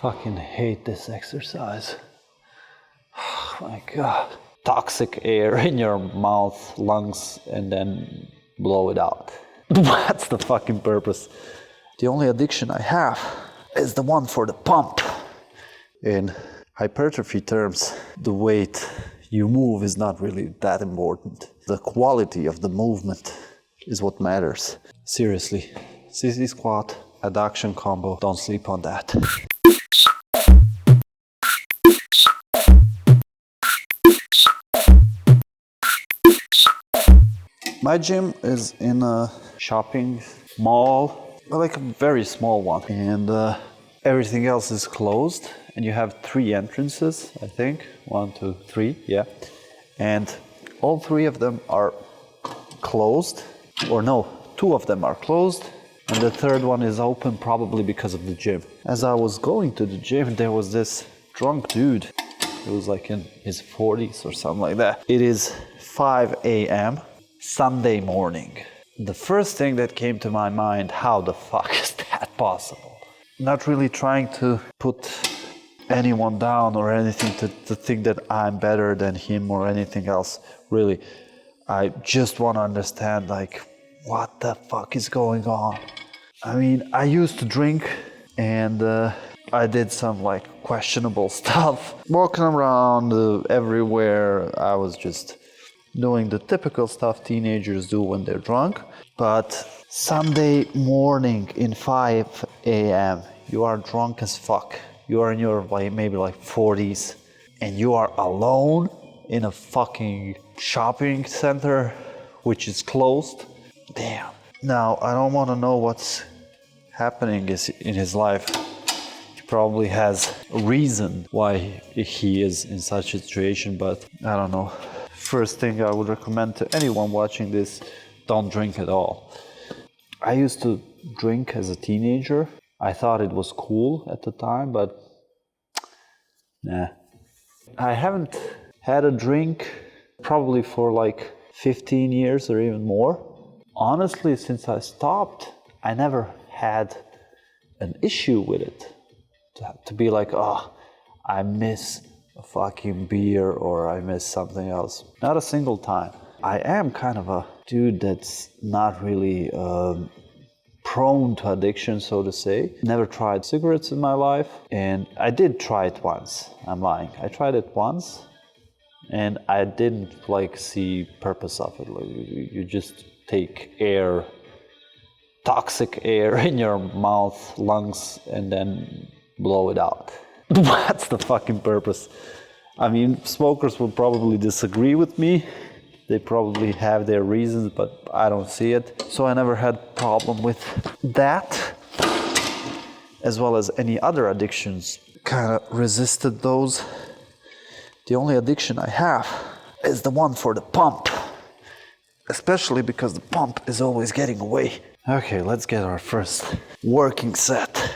Fucking hate this exercise. Oh my god. Toxic air in your mouth, lungs, and then blow it out. That's the fucking purpose. The only addiction I have is the one for the pump. In hypertrophy terms, the weight you move is not really that important. The quality of the movement is what matters. Seriously, Sissy squat, adduction combo, don't sleep on that. My gym is in a shopping mall, like a very small one, and everything else is closed, and you have 3 entrances, I think, 1, 2, 3, yeah, and all 3 of them are closed, or no, 2 of them are closed, and the 3rd one is open, probably because of the gym. As I was going to the gym, there was this drunk dude. It was like in his 40s or something like that. It is 5 a.m. Sunday morning. The first thing that came to my mind, how the fuck is that possible? Not really trying to put anyone down or anything to think that I'm better than him or anything else. Really, I just want to understand, like, what the fuck is going on? I mean, I used to drink and I did some like questionable stuff. Walking around everywhere, I was just doing the typical stuff teenagers do when they're drunk. But Sunday morning in 5 a.m., you are drunk as fuck. You are in your maybe like 40s and you are alone in a fucking shopping center which is closed. Damn. Now, I don't want to know what's happening in his life. He probably has a reason why he is in such a situation, but I don't know. First thing I would recommend to anyone watching this, don't drink at all. I used to drink as a teenager. I thought it was cool at the time, but nah. I haven't had a drink probably for like 15 years or even more. Honestly, since I stopped, I never had an issue with it. To be like, oh, I miss a fucking beer or I miss something else. Not a single time. I am kind of a dude that's not really prone to addiction, so to say. Never tried cigarettes in my life, and I did try it once. I'm lying. I tried it once, and I didn't like see purpose of it. Like, you just take air, toxic air in your mouth, lungs, and then blow it out. That's the fucking purpose. I mean, smokers will probably disagree with me. They probably have their reasons, but I don't see it. So I never had problem with that, as well as any other addictions. Kind of resisted those. The only addiction I have is the one for the pump, especially because the pump is always getting away. Okay, let's get our first working set.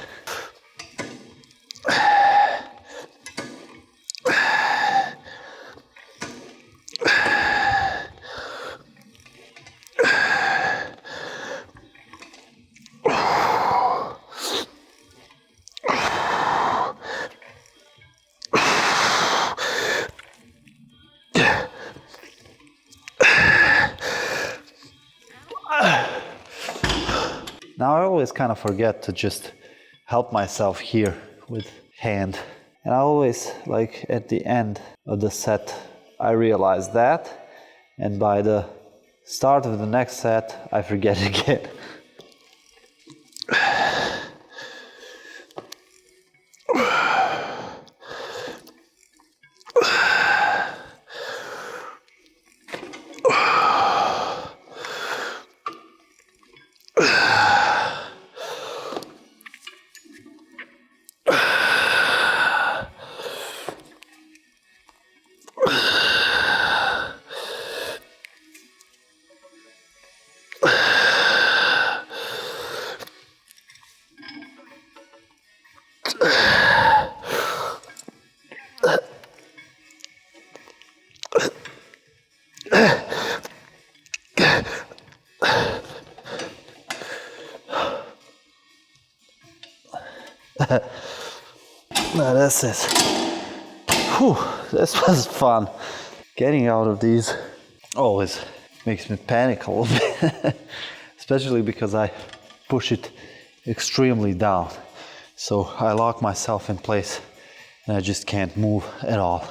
Now I always kind of forget to just help myself here with hand. And I always, like at the end of the set, I realize that. And by the start of the next set, I forget again. Now that's it. Whew, this was fun. Getting out of these always makes me panic a little bit, especially because I push it extremely down. So I lock myself in place and I just can't move at all.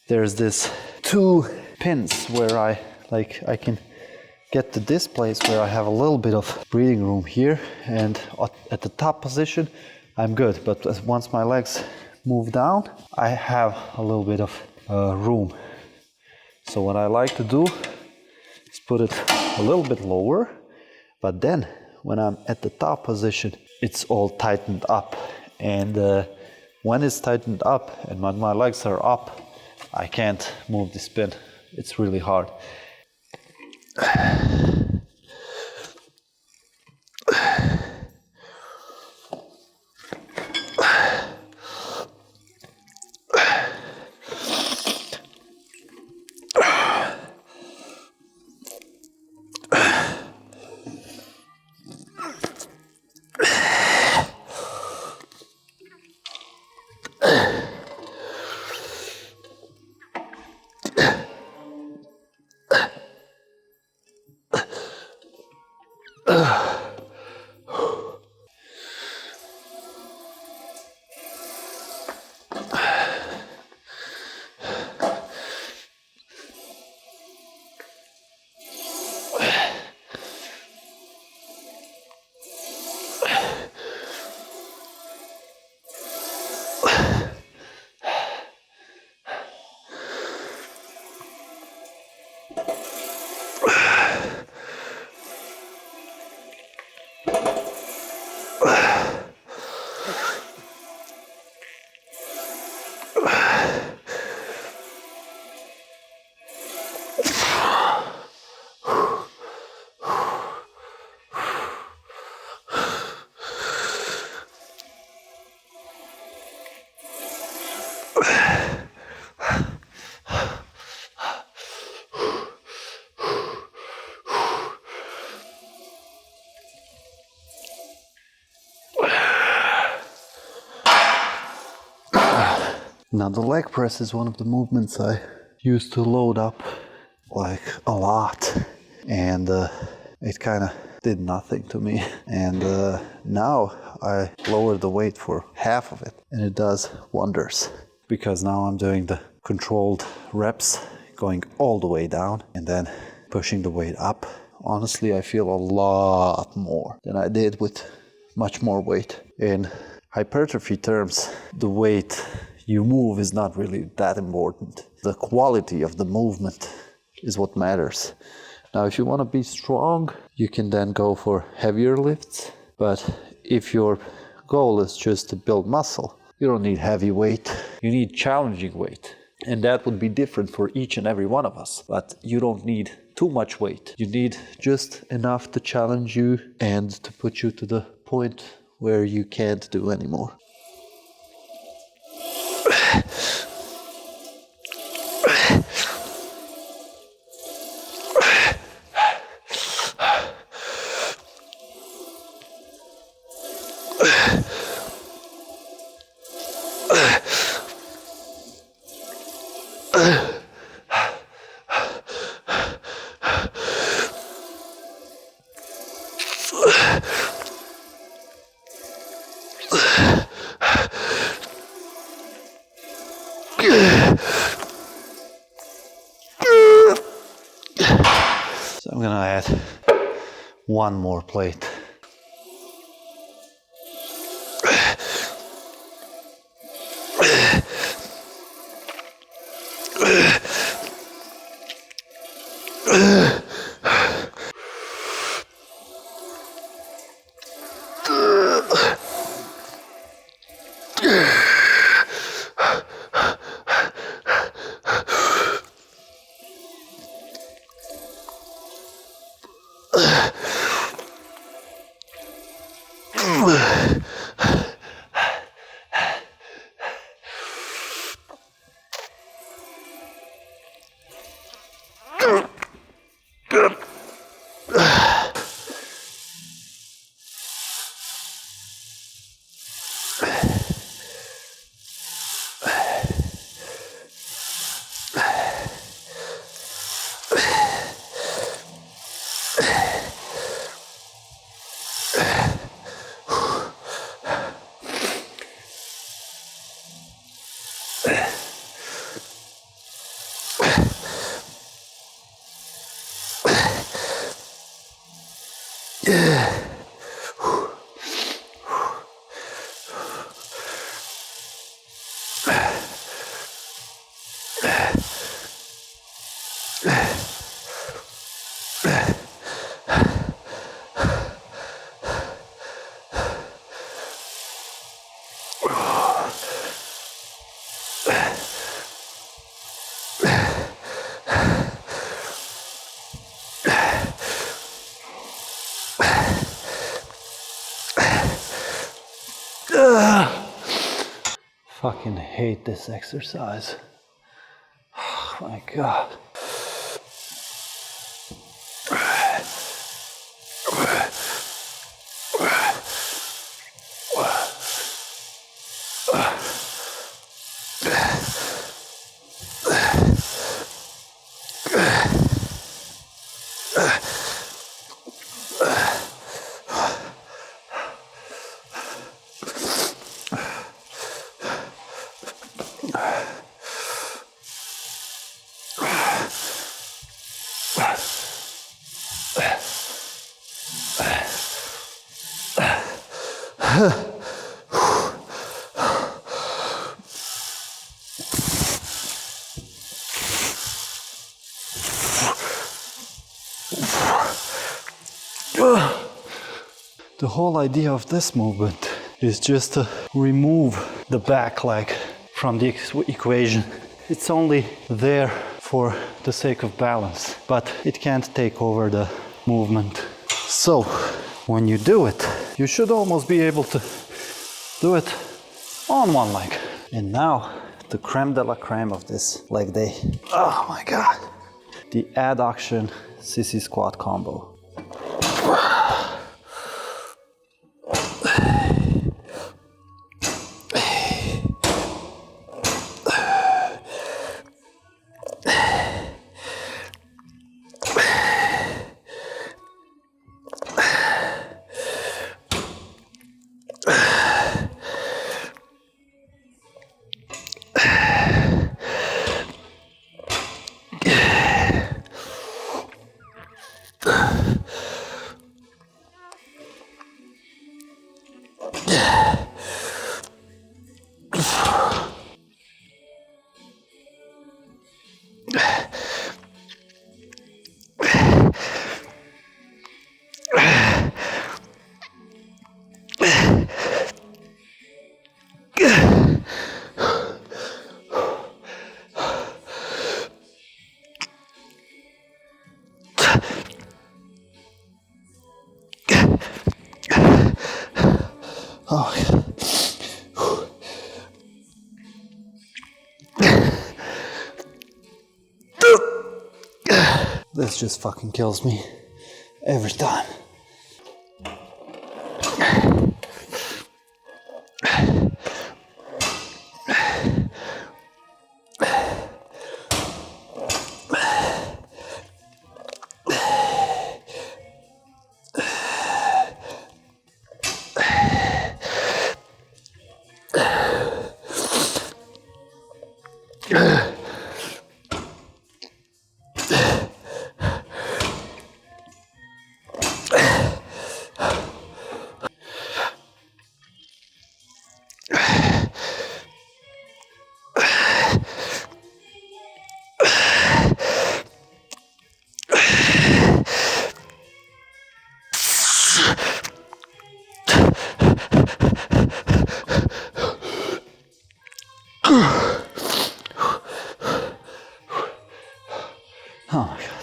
There's this 2 pins where I can get to this place where I have a little bit of breathing room here, and at the top position I'm good, but once my legs move down I have a little bit of room. So what I like to do is put it a little bit lower, but then when I'm at the top position it's all tightened up, and when it's tightened up and when my legs are up I can't move the spin. It's really hard. Now the leg press is one of the movements I used to load up like a lot, and it kind of did nothing to me, and now I lower the weight for half of it and it does wonders, because now I'm doing the controlled reps, going all the way down and then pushing the weight up. Honestly, I feel a lot more than I did with much more weight. In hypertrophy terms, the weight you move is not really that important. The quality of the movement is what matters. Now, if you want to be strong, you can then go for heavier lifts. But if your goal is just to build muscle, you don't need heavy weight. You need challenging weight. And that would be different for each and every one of us. But you don't need too much weight. You need just enough to challenge you and to put you to the point where you can't do anymore. So I'm gonna add one more plate. Fucking hate this exercise. Oh my God. The whole idea of this movement is just to remove the back leg from the equation. It's only there for the sake of balance, but it can't take over the movement. So when you do it, you should almost be able to do it on one leg. And now the creme de la creme of this leg day. Oh my God. The Adduction Sissy squat combo. Oh, this just fucking kills me every time. Oh my God.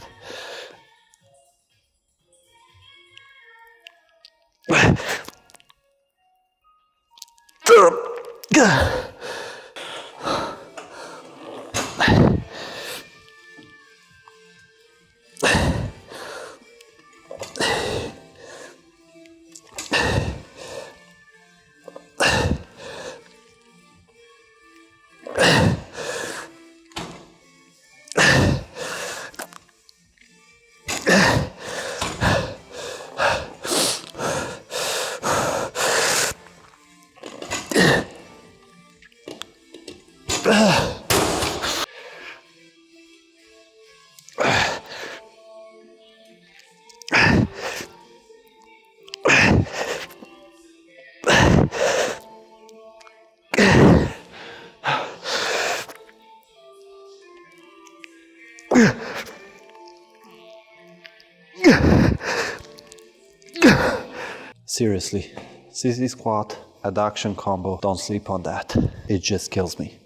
Seriously, Sissy squat, adduction combo, don't sleep on that. It just kills me.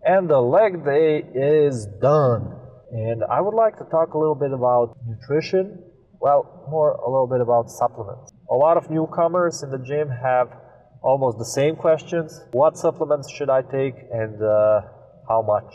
And the leg day is done. And I would like to talk a little bit about nutrition. Well, more a little bit about supplements. A lot of newcomers in the gym have almost the same questions. What supplements should I take and how much?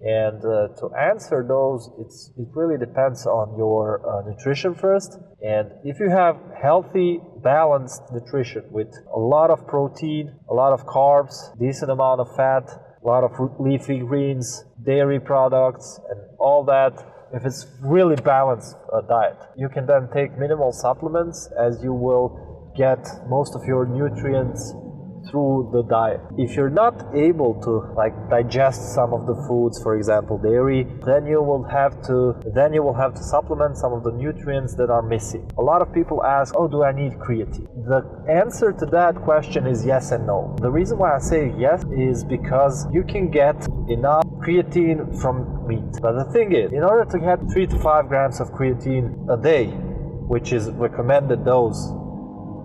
And to answer those, it really depends on your nutrition first. And if you have healthy, balanced nutrition with a lot of protein, a lot of carbs, decent amount of fat, a lot of leafy greens, dairy products, and all that, if it's really balanced diet, you can then take minimal supplements as you will get most of your nutrients through the diet. If you're not able to digest some of the foods, for example dairy, then you will have to supplement some of the nutrients that are missing. A lot of people ask, oh, do I need creatine? The answer to that question is yes and no. The reason why I say yes is because you can get enough creatine from meat. But the thing is, in order to get 3 to 5 grams of creatine a day, which is recommended dose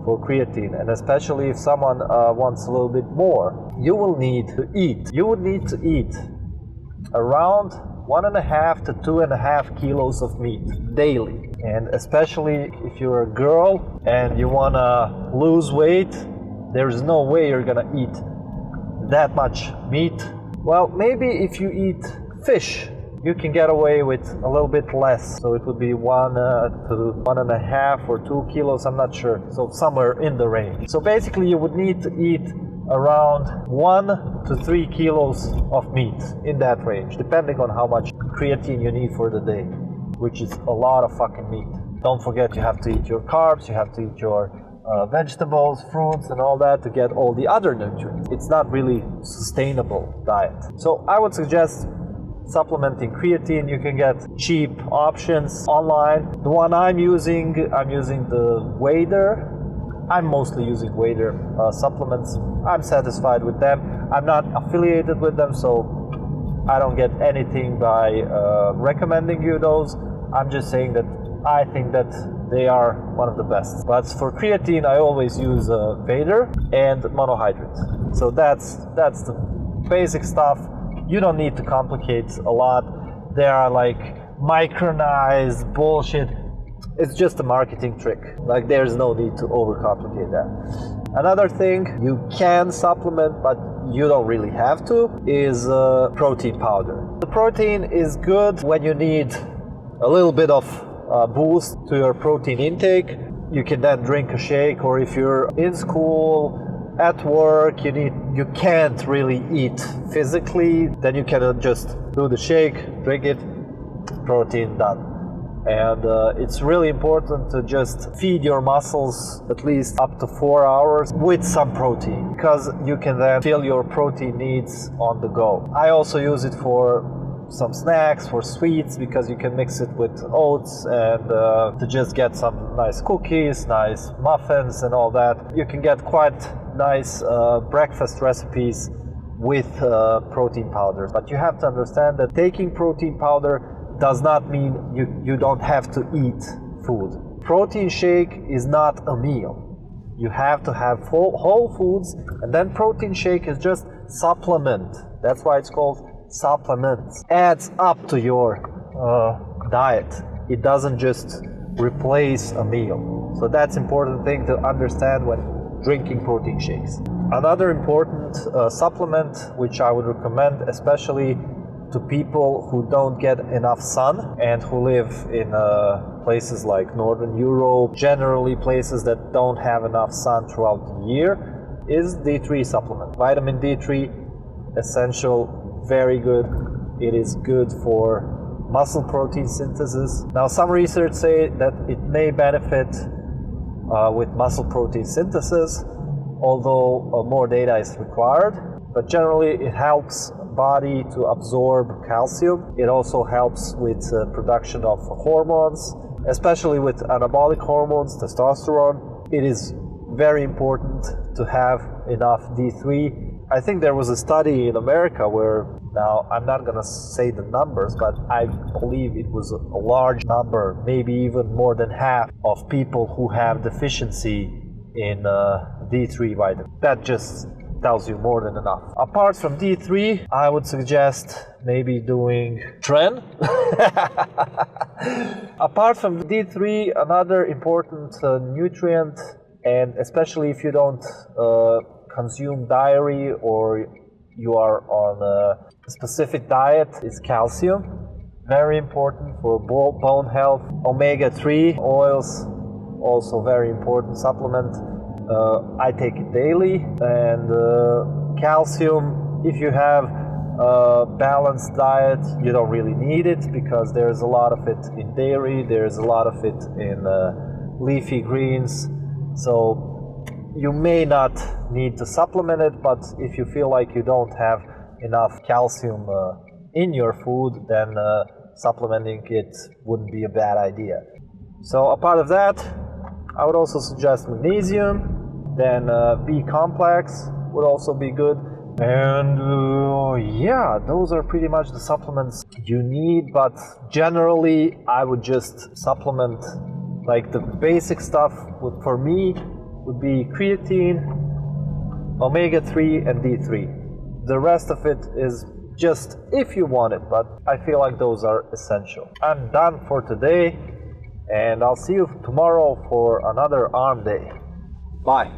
for creatine, and especially if someone wants a little bit more, you will need to eat. You would need to eat around 1.5 to 2.5 kilos of meat daily. And especially if you're a girl and you want to lose weight, there's no way you're gonna eat that much meat. Well, maybe if you eat fish, you can get away with a little bit less. So it would be 1 to 1.5 or 2 kilos, I'm not sure. So somewhere in the range. So basically you would need to eat around 1 to 3 kilos of meat, in that range, depending on how much creatine you need for the day, which is a lot of fucking meat. Don't forget you have to eat your carbs, you have to eat your vegetables, fruits and all that to get all the other nutrients. It's not really sustainable diet. So I would suggest supplementing creatine. You can get cheap options online. The one I'm using the Wader. I'm mostly using Wader supplements. I'm satisfied with them. I'm not affiliated with them, so I don't get anything by recommending you those. I'm just saying that I think that they are one of the best. But for creatine, I always use Wader and monohydrate. So that's the basic stuff. You don't need to complicate a lot. They are like micronized bullshit. It's just a marketing trick. Like, there's no need to overcomplicate that. Another thing you can supplement, but you don't really have to, is protein powder. The protein is good when you need a little bit of boost to your protein intake. You can then drink a shake, or if you're in school, at work, you can't really eat physically, then you can just do the shake, drink it, protein done. And it's really important to just feed your muscles at least up to 4 hours with some protein, because you can then fill your protein needs on the go. I also use it for some snacks, for sweets, because you can mix it with oats and to just get some nice cookies, nice muffins and all that. You can get quite nice breakfast recipes with protein powders. But you have to understand that taking protein powder does not mean you don't have to eat food. Protein shake is not a meal. You have to have whole foods, and then protein shake is just supplement. That's why it's called supplements. Adds up to your diet. It doesn't just replace a meal. So that's important thing to understand when drinking protein shakes. Another important supplement which I would recommend, especially to people who don't get enough sun and who live in places like Northern Europe, generally places that don't have enough sun throughout the year, is D3 supplement. Vitamin D3, essential, very good. It is good for muscle protein synthesis. Now, some research say that it may benefit with muscle protein synthesis, although more data is required. But generally it helps body to absorb calcium. It also helps with production of hormones, especially with anabolic hormones, testosterone. It is very important to have enough D3. I think there was a study in America where, now I'm not going to say the numbers, but I believe it was a large number, maybe even more than half of people who have deficiency in D3 vitamin. That just tells you more than enough. Apart from D3, I would suggest maybe doing tren. Apart from D3, another important nutrient, and especially if you don't consume dairy or you are on a specific diet, is calcium. Very important for bone health. Omega-3 oils, also very important supplement. I take it daily. And calcium, if you have a balanced diet, you don't really need it because there's a lot of it in dairy, there's a lot of it in leafy greens. So you may not need to supplement it, but if you feel like you don't have enough calcium in your food, then supplementing it wouldn't be a bad idea. So apart of that, I would also suggest magnesium, then B complex would also be good. And yeah, those are pretty much the supplements you need, but generally I would just supplement, like the basic stuff for me would be creatine, omega-3 and D3. The rest of it is just if you want it, but I feel like those are essential. I'm done for today, and I'll see you tomorrow for another arm day. Bye.